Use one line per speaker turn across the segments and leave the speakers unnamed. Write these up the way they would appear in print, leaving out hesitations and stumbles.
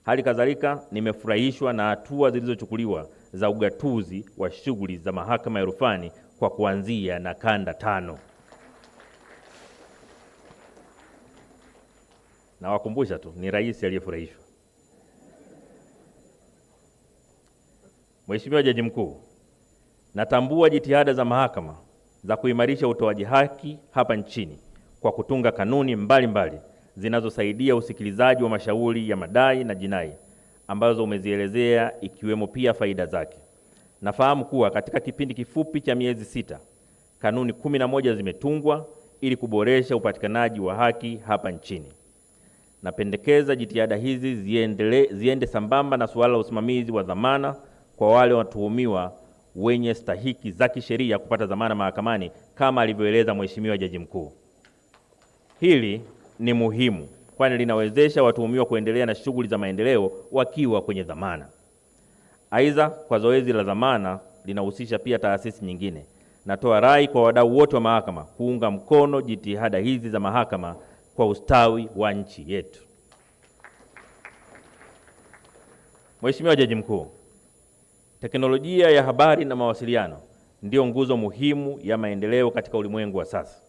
Hali kadhalika nimefurahishwa na hatua zilizochukuliwa za ugatuzi wa shughuli za mahakama ya rufani kwa kuanzia na kanda 5. Na wakumbusha tu ni rais aliyefurahishwa. Mheshimiwa Jaji Mkuu, natambua jitihada za mahakama za kuimarisha utoaji haki hapa nchini kwa kutunga kanuni mbalimbali zinazosaidia usikilizaji wa mashauri ya madai na jinai ambazo umezielezea, ikiwemo pia faida zake. Nafahamu kuwa katika kipindi kifupi cha miezi 6, kanuni 11 zimetungwa ili kuboresha upatikanaji wa haki hapa nchini. Napendekeza jitihada hizi ziende sambamba na suala la usimamizi wa dhamana kwa wale watuhumiwa wenye stahiki za kisheria kupata dhamana mahakamani kama alivyoeleza Mheshimiwa Jaji Mkuu. Hili ni muhimu kwani linawezesha watuhumiwa kuendelea na shughuli za maendeleo wakiwa kwenye dhamana. Aidha, kwa zoezi la dhamana linahusisha pia taasisi nyingine. Natoa rai kwa wadau wote wa mahakama kuunga mkono jitihada hizi za mahakama kwa ustawi wa nchi yetu. Mheshimiwa Jaji Mkuu, teknolojia ya habari na mawasiliano ndiyo nguzo muhimu ya maendeleo katika ulimwengu wa sasa.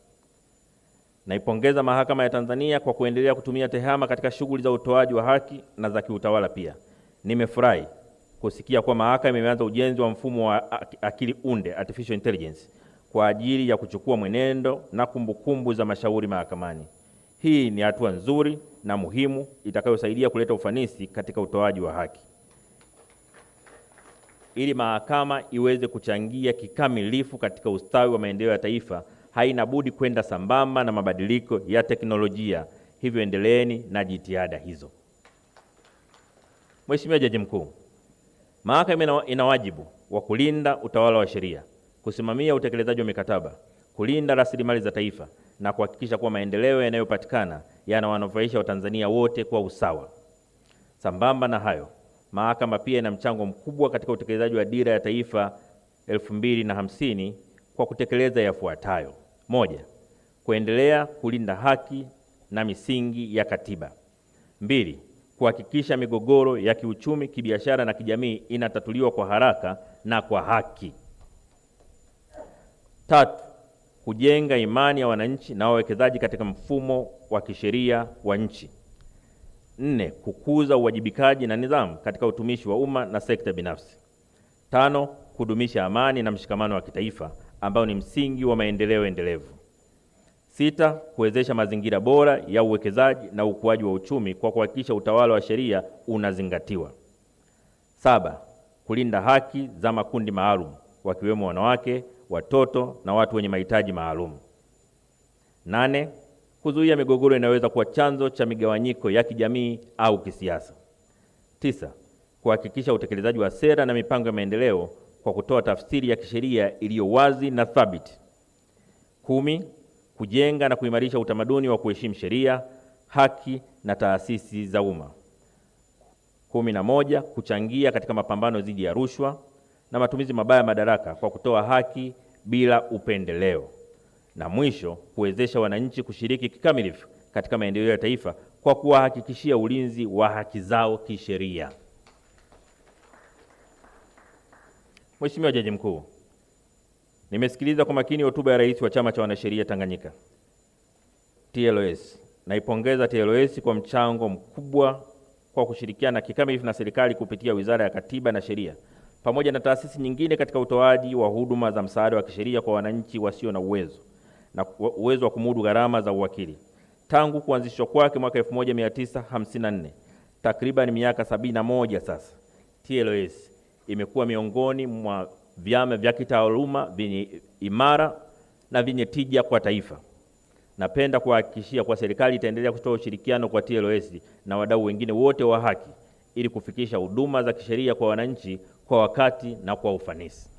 Naipongeza Mahakama ya Tanzania kwa kuendelea kutumia TEHAMA katika shughuli za utoaji wa haki na za kiutawala pia. Nimefurahi kusikia kuwa mahakama imeanza ujenzi wa mfumo wa akili unde, artificial intelligence, kwa ajili ya kuchukua mwenendo na kumbukumbu za mashauri mahakamani. Hii ni hatua nzuri na muhimu itakayosaidia kuleta ufanisi katika utoaji wa haki. Ili mahakama iweze kuchangia kikamilifu katika ustawi wa maendeleo ya taifa, haina budi kwenda sambamba na mabadiliko ya teknolojia. Hivyo endeleeni na jitihada hizo. Mheshimiwa Jaji Mkuu, mahakama ina wajibu wa kulinda utawala wa sheria, kusimamia utekelezaji wa mikataba, kulinda rasilimali za taifa na kuhakikisha kuwa maendeleo yanayopatikana yanawanufaisha Watanzania wote kwa usawa. Sambamba na hayo, mahakama pia ina mchango mkubwa katika utekelezaji wa Dira ya Taifa 2050 kwa kutekeleza yafuatayo: 1. Kuendelea kulinda haki na misingi ya katiba. 2. Kuhakikisha migogoro ya kiuchumi, kibiashara na kijamii inatatuliwa kwa haraka na kwa haki. 3. Kujenga imani ya wananchi na wawekezaji katika mfumo wa kisheria wa nchi. 4. Kukuza uwajibikaji na nidhamu katika utumishi wa umma na sekta binafsi. 5. Kudumisha amani na mshikamano wa kitaifa ambao ni msingi wa maendeleo endelevu. 6. Kuwezesha mazingira bora ya uwekezaji na ukuaji wa uchumi kwa kuhakikisha utawala wa sheria unazingatiwa. 7. Kulinda haki za makundi maalum wakiwemo wanawake, watoto na watu wenye mahitaji maalum. 8. Kuzuia migogoro inaweza kuwa chanzo cha migawanyiko ya kijamii au kisiasa. 9. Kuhakikisha utekelezaji wa sera na mipango ya maendeleo kwa kutoa tafsiri ya kisheria iliyo wazi na thabiti. 10. Kujenga na kuimarisha utamaduni wa kuheshimu sheria, haki na taasisi za umma. 11. Kuchangia katika mapambano dhidi ya rushwa na matumizi mabaya ya madaraka kwa kutoa haki bila upendeleo. Na mwisho, kuwezesha wananchi kushiriki kikamilifu katika maendeleo ya taifa kwa kuwahakikishia ulinzi wa haki zao kisheria. Mheshimiwa Jaji Mkuu, nimesikiliza kwa makini hotuba ya Rais wa Chama cha Wanasheria Tanganyika TLS. Naipongeza TLS kwa mchango mkubwa kwa kushirikiana kikamilifu na serikali kupitia Wizara ya Katiba na Sheria pamoja na taasisi nyingine katika utoaji wa huduma za msaada wa kisheria kwa wananchi wasio na uwezo wa kumudu gharama za uwakili. Tangu kuanzishwa kwake mwaka 1954, takriban miaka 71 sasa, TLS imekuwa miongoni mwa vyama vya kitaaluma vyenye imara na vyenye tija kwa taifa. Napenda kuhakikishia kwa serikali itaendelea kutoa ushirikiano kwa TLS na wadau wengine wote wa haki ili kufikisha huduma za kisheria kwa wananchi kwa wakati na kwa ufanisi.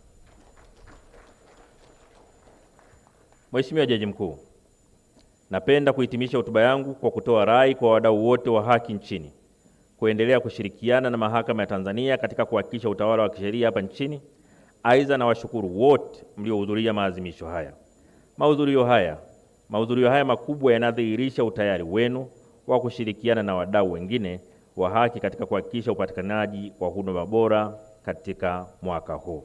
Mheshimiwa Jaji Mkuu, napenda kuhitimisha hotuba yangu kwa kutoa rai kwa wadau wote wa haki nchini kuendelea kushirikiana na Mahakama ya Tanzania katika kuhakikisha utawala wa kisheria hapa nchini. Aidha, na washukuru wote mliohudhuria maadhimisho haya. Mahudhurio haya makubwa yanadhihirisha utayari wenu wa kushirikiana na wadau wengine wa haki katika kuhakikisha upatikanaji wa huduma bora katika mwaka huu.